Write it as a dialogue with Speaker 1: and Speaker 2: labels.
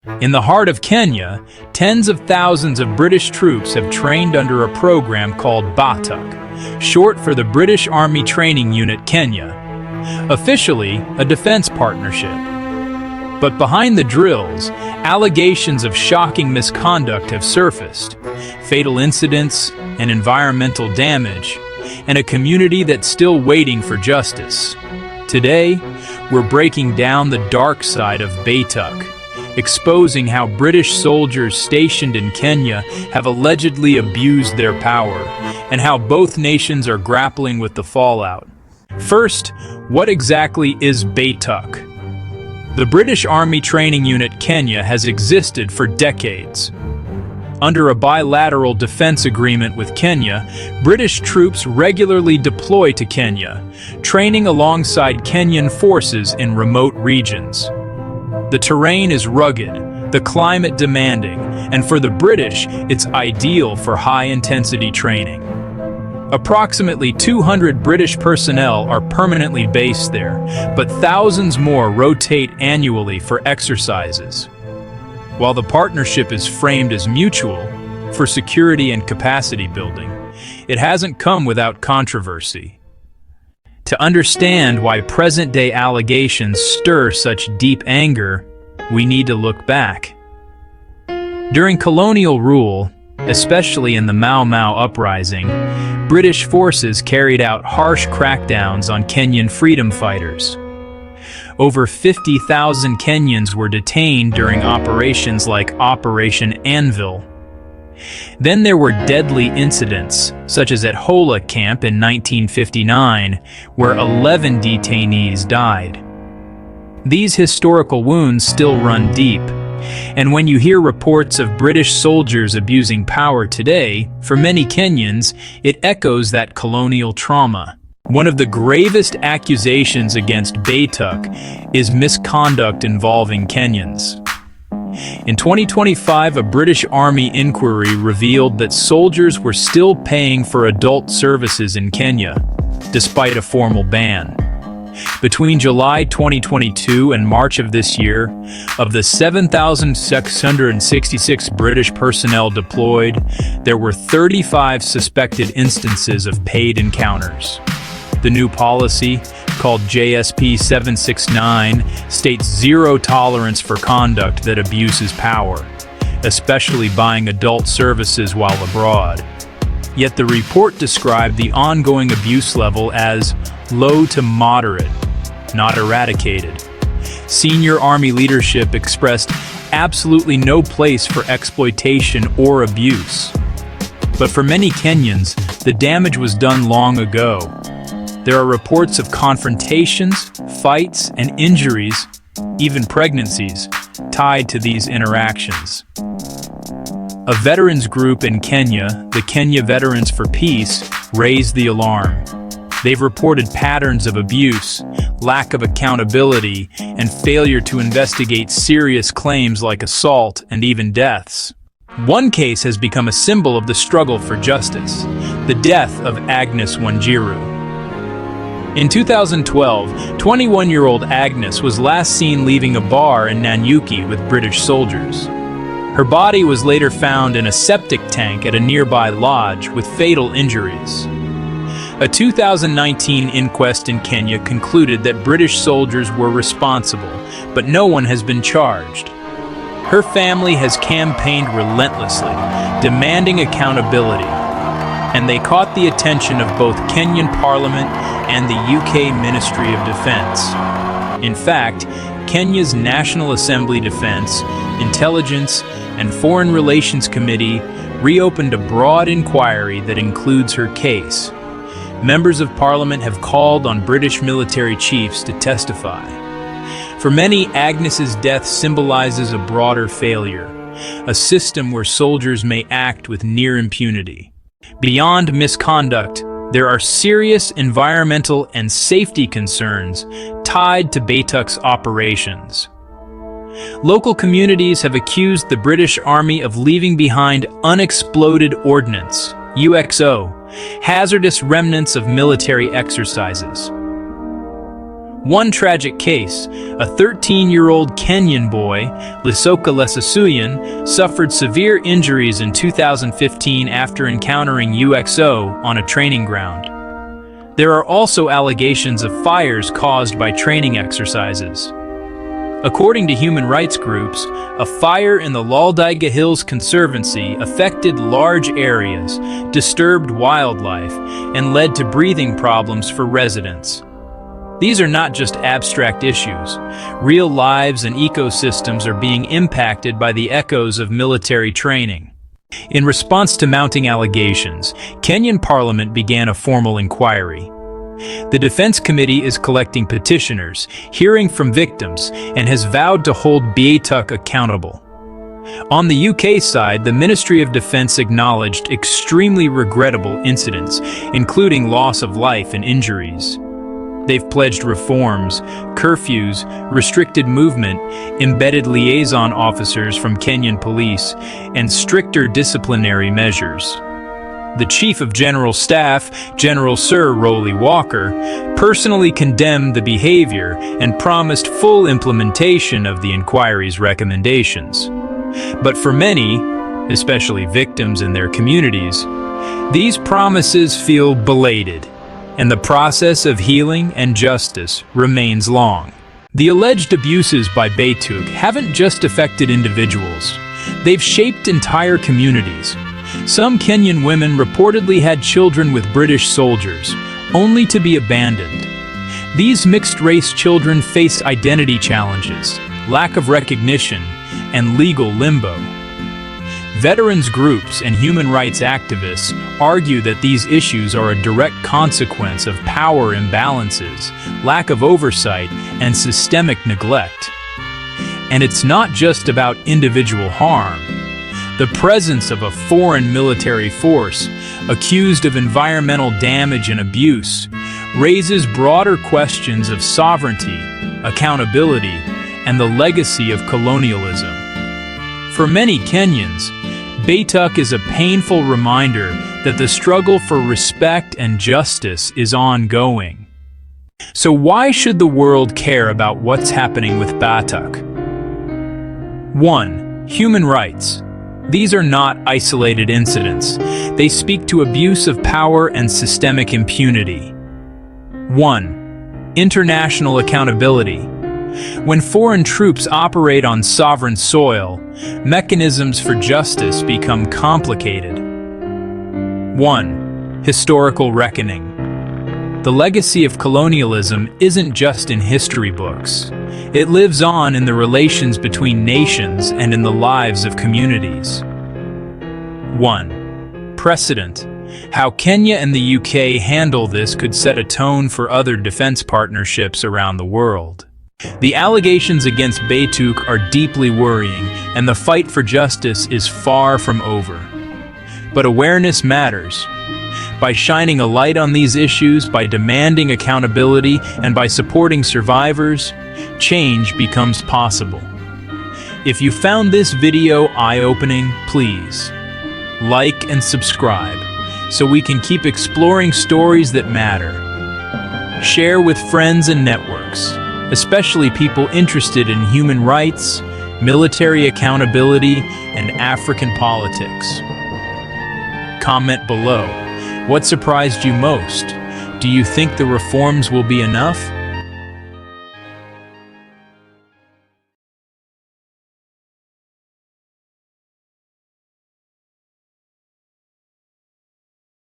Speaker 1: In the heart of Kenya, tens of thousands of British troops have trained under a program called BATUK, short for the British Army Training Unit Kenya, officially a defense partnership. But behind the drills, allegations of shocking misconduct have surfaced, fatal incidents and environmental damage, and a community that's still waiting for justice. Today, we're breaking down the dark side of BATUK, exposing how British soldiers stationed in Kenya have allegedly abused their power, and how both nations are grappling with the fallout. First, what exactly is BATUK? The British Army Training Unit Kenya has existed for decades. Under a bilateral defense agreement with Kenya, British troops regularly deploy to Kenya, training alongside Kenyan forces in remote regions. The terrain is rugged, the climate demanding, and for the British, it's ideal for high-intensity training. Approximately 200 British personnel are permanently based there, but thousands more rotate annually for exercises. While the partnership is framed as mutual, for security and capacity building, it hasn't come without controversy. To understand why present-day allegations stir such deep anger, we need to look back. During colonial rule, especially in the Mau Mau uprising, British forces carried out harsh crackdowns on Kenyan freedom fighters. Over 50,000 Kenyans were detained during operations like Operation Anvil. Then there were deadly incidents, such as at Hola Camp in 1959, where 11 detainees died. These historical wounds still run deep, and when you hear reports of British soldiers abusing power today, for many Kenyans, it echoes that colonial trauma. One of the gravest accusations against BATUK is misconduct involving Kenyans. In 2025, a British Army inquiry revealed that soldiers were still paying for adult services in Kenya, despite a formal ban. Between July 2022 and March of this year, of the 7,666 British personnel deployed, there were 35 suspected instances of paid encounters. The new policy, called JSP 769, states zero tolerance for conduct that abuses power, especially buying adult services while abroad. Yet the report described the ongoing abuse level as low to moderate, not eradicated. Senior Army leadership expressed absolutely no place for exploitation or abuse. But for many Kenyans, the damage was done long ago. There are reports of confrontations, fights, and injuries, even pregnancies, tied to these interactions. A veterans group in Kenya, the Kenya Veterans for Peace, raised the alarm. They've reported patterns of abuse, lack of accountability, and failure to investigate serious claims like assault and even deaths. One case has become a symbol of the struggle for justice, the death of Agnes Wanjiru. In 2012, 21-year-old Agnes was last seen leaving a bar in Nanyuki with British soldiers. Her body was later found in a septic tank at a nearby lodge with fatal injuries. A 2019 inquest in Kenya concluded that British soldiers were responsible, but no one has been charged. Her family has campaigned relentlessly, demanding accountability, and they caught the attention of both Kenyan Parliament and the UK Ministry of Defence. In fact, Kenya's National Assembly Defence, Intelligence, and Foreign Relations Committee reopened a broad inquiry that includes her case. Members of Parliament have called on British military chiefs to testify. For many, Agnes's death symbolizes a broader failure, a system where soldiers may act with near impunity. Beyond misconduct, there are serious environmental and safety concerns tied to BATUK's operations. Local communities have accused the British Army of leaving behind unexploded ordnance, UXO, hazardous remnants of military exercises. One tragic case, a 13-year-old Kenyan boy, Lisoka Lesasuyan, suffered severe injuries in 2015 after encountering UXO on a training ground. There are also allegations of fires caused by training exercises. According to human rights groups, a fire in the Laldaiga Hills Conservancy affected large areas, disturbed wildlife, and led to breathing problems for residents. These are not just abstract issues. Real lives and ecosystems are being impacted by the echoes of military training. In response to mounting allegations, Kenyan Parliament began a formal inquiry. The Defense Committee is collecting petitioners, hearing from victims, and has vowed to hold BATUK accountable. On the UK side, the Ministry of Defence acknowledged extremely regrettable incidents, including loss of life and injuries. They've pledged reforms, curfews, restricted movement, embedded liaison officers from Kenyan police, and stricter disciplinary measures. The Chief of General Staff, General Sir Rolly Walker, personally condemned the behavior and promised full implementation of the inquiry's recommendations. But for many, especially victims and their communities, these promises feel belated, and the process of healing and justice remains long. The alleged abuses by BATUK haven't just affected individuals. They've shaped entire communities. Some Kenyan women reportedly had children with British soldiers, only to be abandoned. These mixed-race children face identity challenges, lack of recognition, and legal limbo. Veterans groups and human rights activists argue that these issues are a direct consequence of power imbalances, lack of oversight, and systemic neglect. And it's not just about individual harm. The presence of a foreign military force, accused of environmental damage and abuse, raises broader questions of sovereignty, accountability, and the legacy of colonialism. For many Kenyans, BATUK is a painful reminder that the struggle for respect and justice is ongoing. So why should the world care about what's happening with BATUK? 1. Human rights. These are not isolated incidents. They speak to abuse of power and systemic impunity. 1. International accountability. When foreign troops operate on sovereign soil, mechanisms for justice become complicated. 1. Historical reckoning. The legacy of colonialism isn't just in history books. It lives on in the relations between nations and in the lives of communities. 1. Precedent. How Kenya and the UK handle this could set a tone for other defense partnerships around the world. The allegations against BATUK are deeply worrying, and the fight for justice is far from over. But awareness matters. By shining a light on these issues, by demanding accountability, and by supporting survivors, change becomes possible. If you found this video eye-opening, please like and subscribe so we can keep exploring stories that matter. Share with friends and networks, especially people interested in human rights, military accountability, and African politics. Comment below. What surprised you most? Do you think the reforms will be enough?